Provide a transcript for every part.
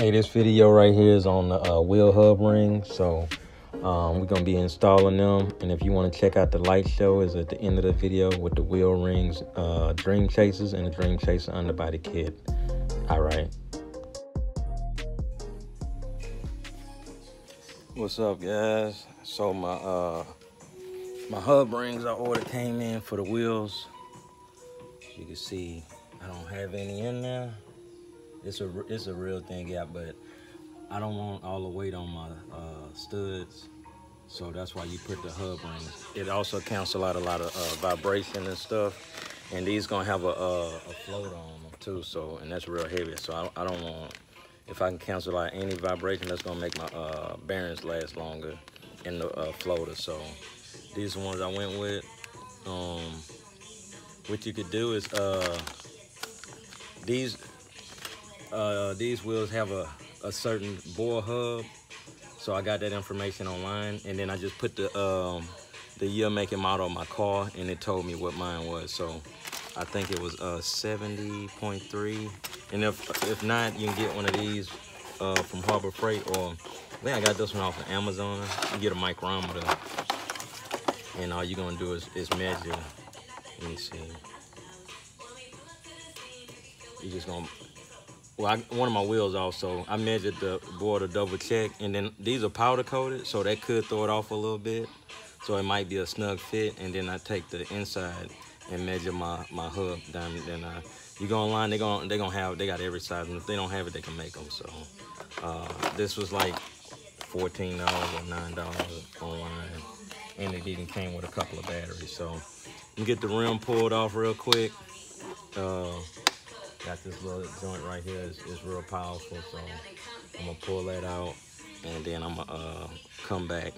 Hey, this video right here is on the wheel hub rings. So we're going to be installing them. And if you want to check out the light show, is at the end of the video with the wheel rings, Dream Chasers, and the Dream Chaser underbody kit. All right. What's up, guys? So my hub rings I ordered came in for the wheels. As you can see, I don't have any in there. It's a real thing, yeah, but I don't want all the weight on my studs, so that's why you put the hub rings. It also cancels out a lot of vibration and stuff, and these gonna have a float on them too. So, and that's real heavy. So I don't want. If I can cancel out any vibration, that's gonna make my bearings last longer in the floater. So these are the ones I went with. What you could do is these wheels have a certain bore hub, so I got that information online, and then I just put the year, make, and model of my car, and it told me what mine was. So I think it was 70.3, and if not, you can get one of these from Harbor Freight, or I think I got this one off of Amazon. You get a micrometer, and all you're gonna do is measure. Let me see. You're just gonna. Well, one of my wheels also, I measured the bore to double check, and then these are powder coated, so that could throw it off a little bit. So it might be a snug fit, and then I take the inside and measure my hub down. Then you go online, they got every size, and if they don't have it, they can make them. So this was like $14 or $9 online, and it even came with a couple of batteries. So you get the rim pulled off real quick. Got this little joint right here. It's real powerful, so I'm gonna pull that out, and then I'm gonna come back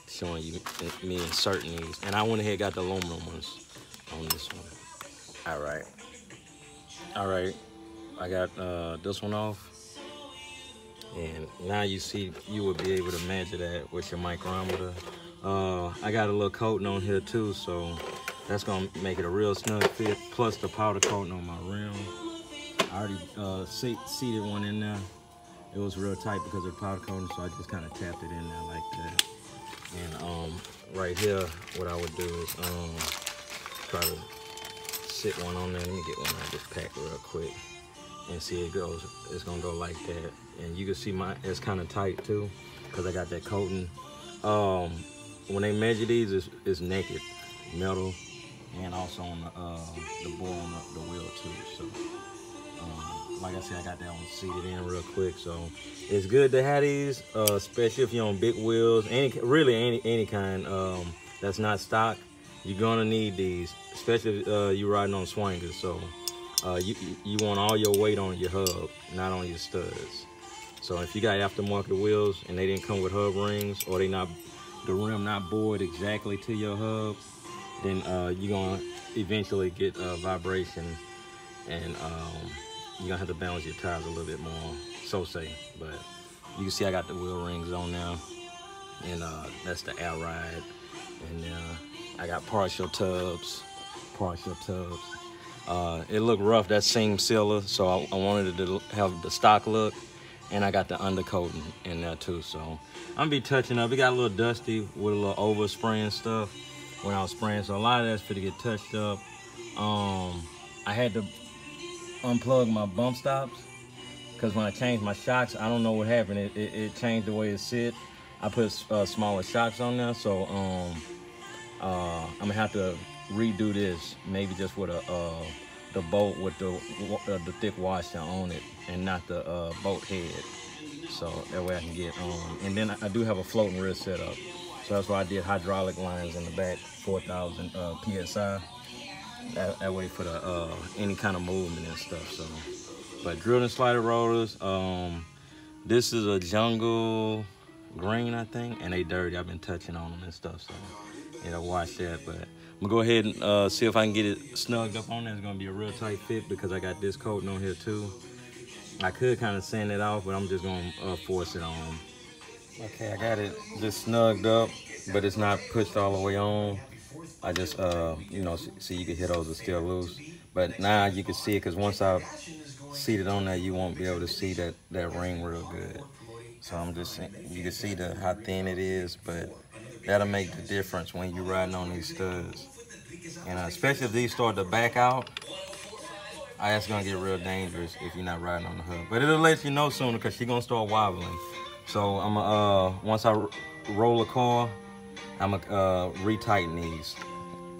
showing you me inserting these. And I went ahead and got the aluminum ones on this one. All right. I got this one off, and now you will be able to measure that with your micrometer. I got a little coating on here too, so that's gonna make it a real snug fit. Plus the powder coating on my rim. I already seated one in there. It was real tight because of the powder coating, so I just kind of tapped it in there like that. And right here, what I would do is try to sit one on there. Let me get one I just packed real quick and see it goes. It's gonna go like that, and you can see it's kind of tight too because I got that coating. When they measure these, it's naked metal, and also on the bore on the wheel too. So. Like I said, I got that one seated in real quick, so it's good to have these, especially if you're on big wheels, any kind that's not stock. You're gonna need these, especially if you're riding on swingers. So you want all your weight on your hub, not on your studs. So if you got aftermarket wheels and they didn't come with hub rings, or the rim not bored exactly to your hub, then you're gonna eventually get vibration, and you're gonna have to balance your tires a little bit more, so say. But you can see I got the wheel rings on now, and that's the air ride. And I got partial tubs. It looked rough, that seam sealer, so I wanted it to have the stock look, and I got the undercoating in there too. So I'm gonna be touching up. It got a little dusty with a little overspray and stuff when I was spraying, so a lot of that's for to get touched up. I had to unplug my bump stops because when I changed my shocks, I don't know what happened. It changed the way it sit. I put smaller shocks on there, so I'm gonna have to redo this, maybe just with the bolt with the thick washer on it, and not the bolt head, so that way I can get and then I do have a floating rear setup, so that's why I did hydraulic lines in the back, 4,000 psi. That way for the any kind of movement and stuff. So, but drilled and slided rotors. This is a jungle green, I think, and they dirty. I've been touching on them and stuff, so wash that. But I'm gonna go ahead and see if I can get it snugged up on there. It's gonna be a real tight fit because I got this coating on here too. I could kind of sand it off, but I'm just gonna force it on. Okay, I got it just snugged up, but it's not pushed all the way on. I just, so you can hear those are still loose. But now you can see it, because once I seated on there, you won't be able to see that ring real good. So I'm just saying, you can see how thin it is, but that'll make the difference when you're riding on these studs. And especially if these start to back out, that's gonna get real dangerous if you're not riding on the hub. But it'll let you know sooner because she's gonna start wobbling. So I'm once I roll the car, I'm gonna retighten these.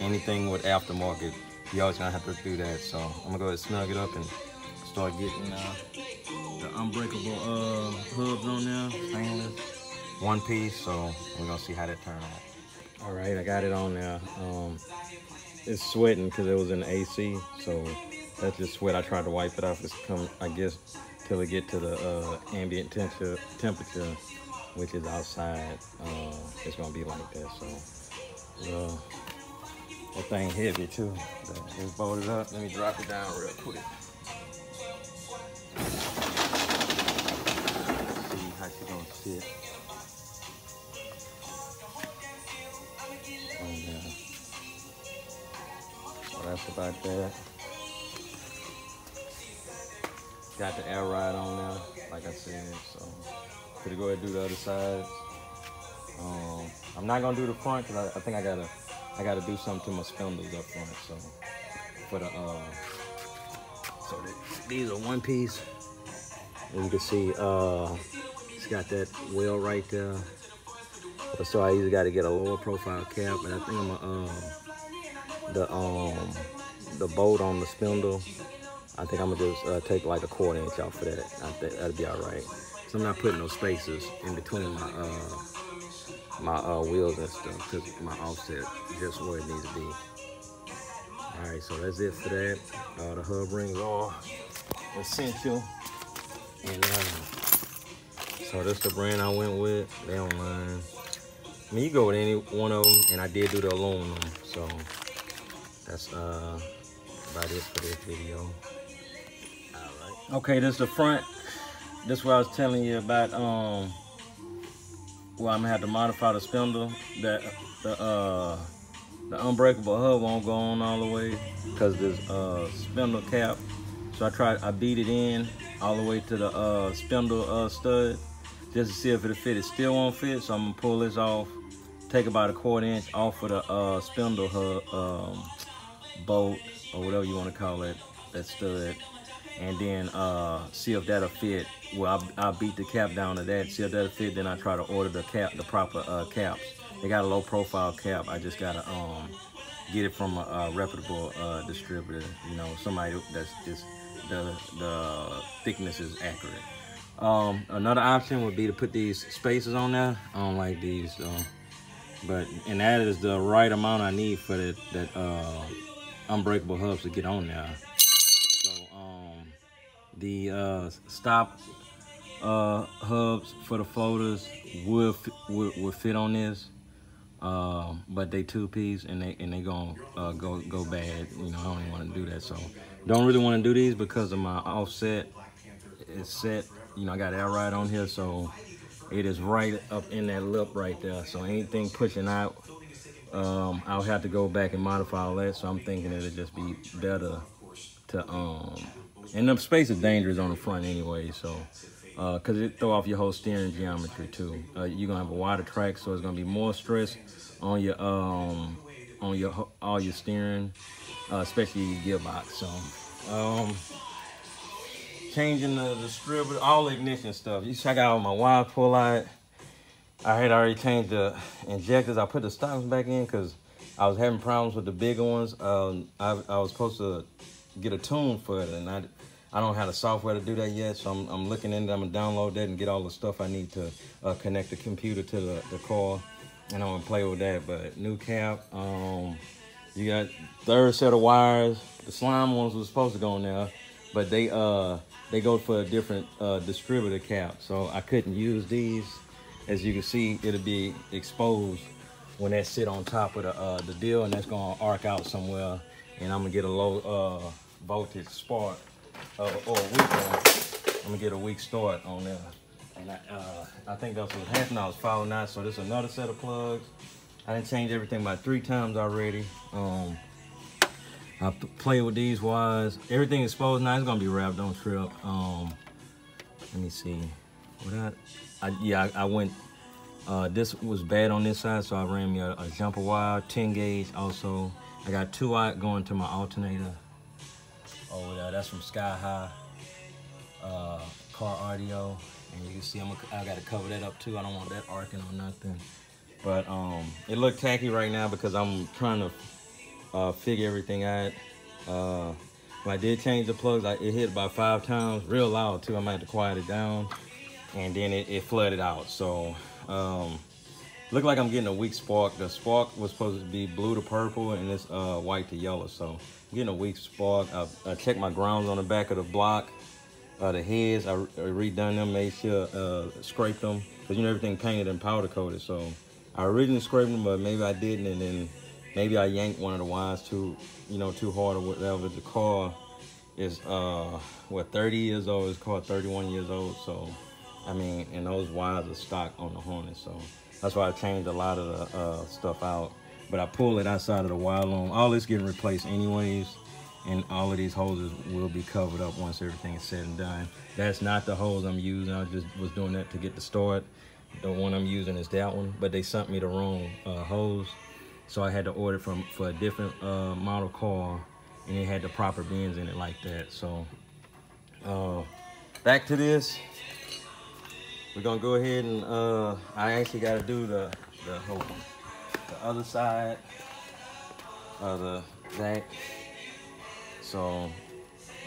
Anything with aftermarket, you always gonna have to do that. So I'm gonna go ahead and snug it up and start getting the unbreakable hubs on there, stainless, one piece. So we're gonna see how that turns out. All right, I got it on there. It's sweating because it was in the AC, so that's just sweat. I tried to wipe it off. It's come, I guess, till it get to the ambient temperature, which is outside. It's gonna be like that. So that thing heavy too. So let's bolt it up. Let me drop it down real quick. See how she's gonna sit. So that's about that. Got the air ride on there, like I said. So gonna go ahead and do the other sides. I'm not gonna do the front because I think I gotta do something to my spindles up front. So for the these are one piece. And you can see it's got that wheel right there. So I either got to get a lower profile cap, but I think I'm the bolt on the spindle. I think I'm gonna just take like a 1/4 inch off for that. I think that'll be all right. So I'm not putting no spacers in between my wheels and stuff because my offset just where it needs to be. All right, so that's it for that. The hub rings are essential, and so that's the brand I went with. They online. I mean, you go with any one of them, and I did do the aluminum. So that's about it for this video. Okay, this is the front. This is what I was telling you about. Well, I'm gonna have to modify the spindle. That the unbreakable hub won't go on all the way because this spindle cap. So I beat it in all the way to the spindle stud just to see if it'll fit. It still won't fit, so I'm gonna pull this off. Take about a 1/4 inch off of the spindle hub bolt or whatever you want to call it, that stud. And then see if that'll fit. Well, I'll beat the cap down to that, see if that'll fit, then I try to order the proper caps. They got a low profile cap. I just gotta get it from a reputable distributor, you know, somebody that's just the thickness is accurate. Another option would be to put these spacers on there. I don't like these, and that is the right amount I need for that unbreakable hubs to get on there. The stop hubs for the floaters would fit on this, but they 2-piece and they gonna go bad. You know, I don't even want to do that. So don't really want to do these because of my offset. It's set. You know, I got air ride on here, so it is right up in that lip right there. So anything pushing out, I'll have to go back and modify all that. So I'm thinking it'll just be better to and the space is dangerous on the front anyway, so because it throw off your whole steering geometry too. You're gonna have a wider track, so it's gonna be more stress on your all your steering, especially your gearbox. So changing the distributor, all the ignition stuff. You check out my wire pull out. I had already changed the injectors. I put the stocks back in because I was having problems with the bigger ones. I was supposed to get a tune for it, and I don't have the software to do that yet, so I'm looking into it. I'm gonna download that and get all the stuff I need to connect the computer to the car, and I'm gonna play with that. But new cap, you got third set of wires. The slime ones were supposed to go in there, but they go for a different distributor cap, so I couldn't use these. As you can see, it'll be exposed when that sit on top of the deal, and that's gonna arc out somewhere, and I'm gonna get a low voltage spark or a weak one. I'm gonna get a weak start on there, and I think that's what happened. I was following that, so this is another set of plugs. I done changed everything about 3 times already. I play with these wires. Everything exposed now. It's gonna be wrapped. Don't trip. Let me see. I went. This was bad on this side, so I ran me a jumper wire, 10 gauge. Also, I got 2 out going to my alternator over there. That's from Sky High Car Audio, and you can see I got to cover that up too. I don't want that arcing or nothing. But it looked tacky right now because I'm trying to figure everything out. When I did change the plugs, it hit about 5 times, real loud too. I might have to quiet it down, and then it flooded out. So look like I'm getting a weak spark. The spark was supposed to be blue to purple, and it's white to yellow. So I'm getting a weak spark. I checked my grounds on the back of the block. The heads, I redone them, made sure scraped them, because you know everything painted and powder coated. So I originally scraped them, but maybe I didn't, and then maybe I yanked one of the wires too hard or whatever. The car is 30 years old. It's car 31 years old. So I mean, and those wires are stock on the Hornet. So that's why I changed a lot of the stuff out. But I pulled it outside of the wire loom. All this getting replaced anyways. And all of these hoses will be covered up once everything is said and done. That's not the hose I'm using. I just was doing that to get the start. The one I'm using is that one, but they sent me the wrong hose. So I had to order for a different model car, and it had the proper bends in it like that. So back to this. We're gonna go ahead and I actually gotta do the other side of the back. So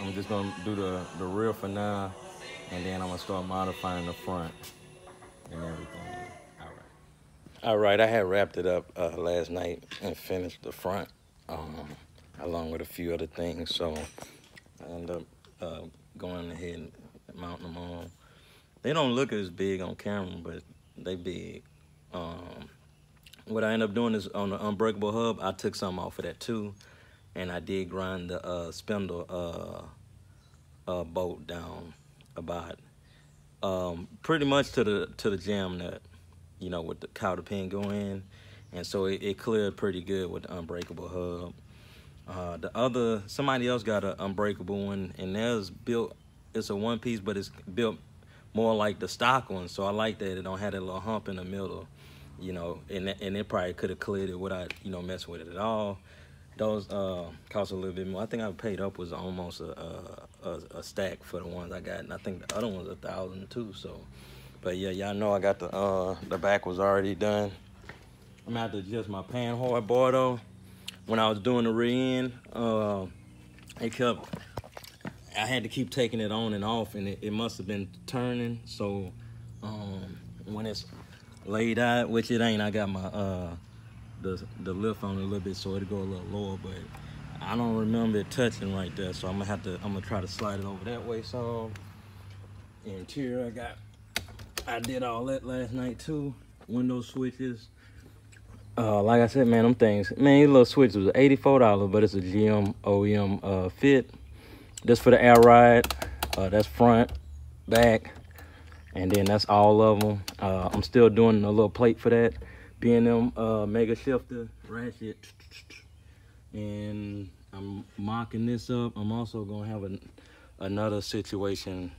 I'm just gonna do the rear for now, and then I'm gonna start modifying the front and everything. All right, I had wrapped it up last night and finished the front, along with a few other things. So I ended up going ahead and mounting them on. They don't look as big on camera, but they big. What I ended up doing is on the unbreakable hub, I took some off of that too. And I did grind the spindle bolt down about pretty much to the jam nut, you know, with the counter pin going in, and so it cleared pretty good with the unbreakable hub. Somebody else got an unbreakable one, and theirs built. It's a one piece, but it's built more like the stock one. So I like that it don't have that little hump in the middle, you know, and it probably could have cleared it without messing with it at all. Those cost a little bit more. I think I paid up was almost a stack for the ones I got, and I think the other one's $1,000 too. So, but yeah, y'all know I got the back was already done. I'm gonna have to adjust my pan hard bar though. When I was doing the rear end, I had to keep taking it on and off, and it must have been turning. So when it's laid out, which it ain't, I got my the lift on it a little bit, so it'll go a little lower, but I don't remember it touching right there, so I'm gonna try to slide it over that way. So interior, I did all that last night too. Window switches, like I said, man, them things, man, these little switches was $84, but it's a GM OEM fit. This for the air ride, that's front, back, and then that's all of them. I'm still doing a little plate for that. B&M mega shifter ratchet, and I'm mocking this up. I'm also gonna have another situation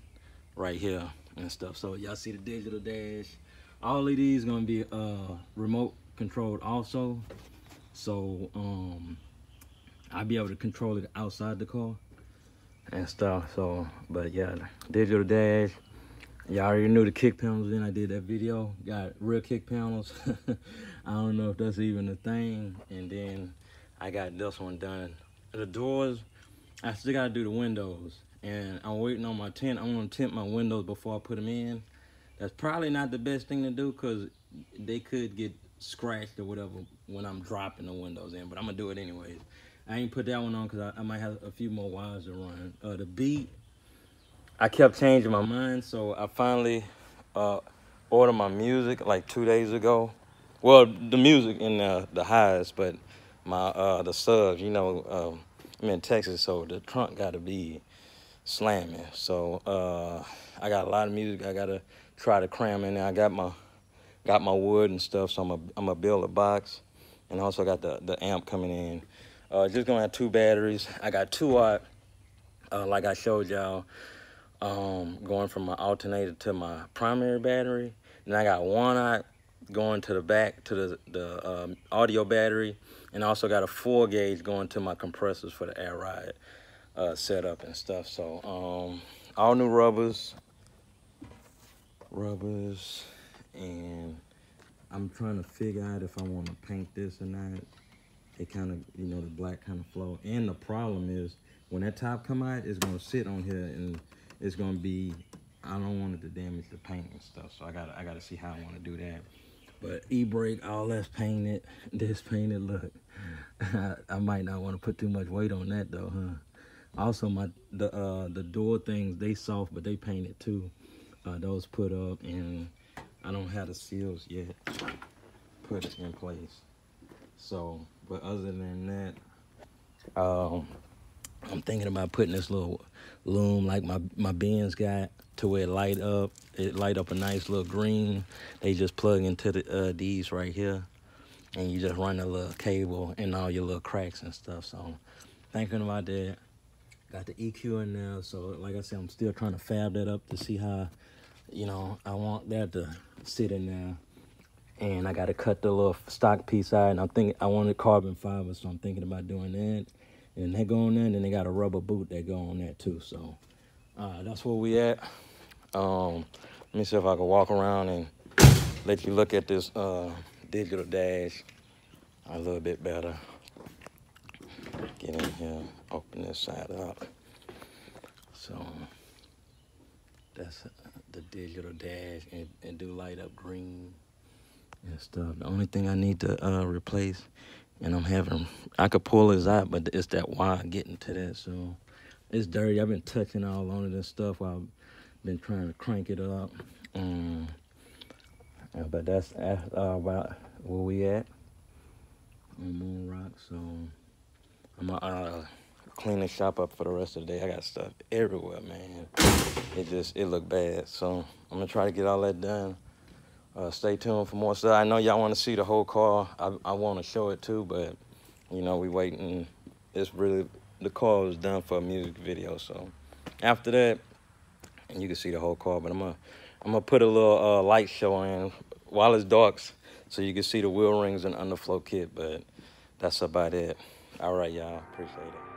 right here and stuff. So y'all see the digital dash. All of these gonna be remote controlled also. So I'll be able to control it outside the car and stuff. So, but yeah, digital dash. Y'all already knew the kick panels in. I did that video. Got real kick panels. I don't know if that's even a thing. And then I got this one done. The doors, I still gotta do the windows. And I'm waiting on my tint. I want to tint my windows before I put them in. That's probably not the best thing to do because they could get scratched or whatever when I'm dropping the windows in. But I'm gonna do it anyways. I ain't put that one on because I might have a few more wires to run. The beat, I kept changing my mind, so I finally ordered my music like 2 days ago. Well, the music in the highs, but my the subs, I'm in Texas, so the trunk got to be slamming. So I got a lot of music I gotta try to cram in there. I got my wood and stuff, so I'm gonna build a box, and also got the amp coming in. Just gonna have 2 batteries. I got 2 like I showed y'all, going from my alternator to my primary battery. And I got 1 going to the back to the audio battery, and I also got a 4 gauge going to my compressors for the air ride setup and stuff. So all new rubbers, and I'm trying to figure out if I want to paint this or not. It kind of, you know, the black kind of flow. And the problem is when that top come out, it's gonna sit on here and it's gonna be, I don't want it to damage the paint and stuff. So I gotta see how I want to do that. But e-brake, all that's painted, this painted. Look, I might not want to put too much weight on that though, huh? Also, the door things, they soft, but they painted too. Those put up, and I don't have the seals yet put in place. So, but other than that, I'm thinking about putting this little loom like my Benz got, to where it light up a nice little green. They just plug into the these right here, and you just run a little cable and all your little cracks and stuff. So thinking about that. Got the EQ in there, so like I said, I'm still trying to fab that up to see how, you know, I want that to sit in there. And I got to cut the little stock piece out, and I'm thinking I wanted carbon fiber, so I'm thinking about doing that. And they go on there, and then they got a rubber boot that go on there too. So that's where we at. Let me see if I can walk around and let you look at this digital dash a little bit better. Get in here, open this side up. So that's the digital dash, and it do light up green and stuff. The only thing I need to replace, and I could pull this out, but it's that wire getting to that. So it's dirty. I've been touching all on it and stuff while I've been trying to crank it up. But that's about where we at on MoonRock. So I'm gonna clean the shop up for the rest of the day. I got stuff everywhere, man. It looked bad. So I'm gonna try to get all that done. Stay tuned for more stuff. I know y'all want to see the whole car. I want to show it too, but you know, we waiting. It's really, the car was done for a music video. So after that, and you can see the whole car. But I'm gonna put a little light show in while it's dark, so you can see the wheel rings and underflow kit. But that's about it. All right, y'all. Appreciate it.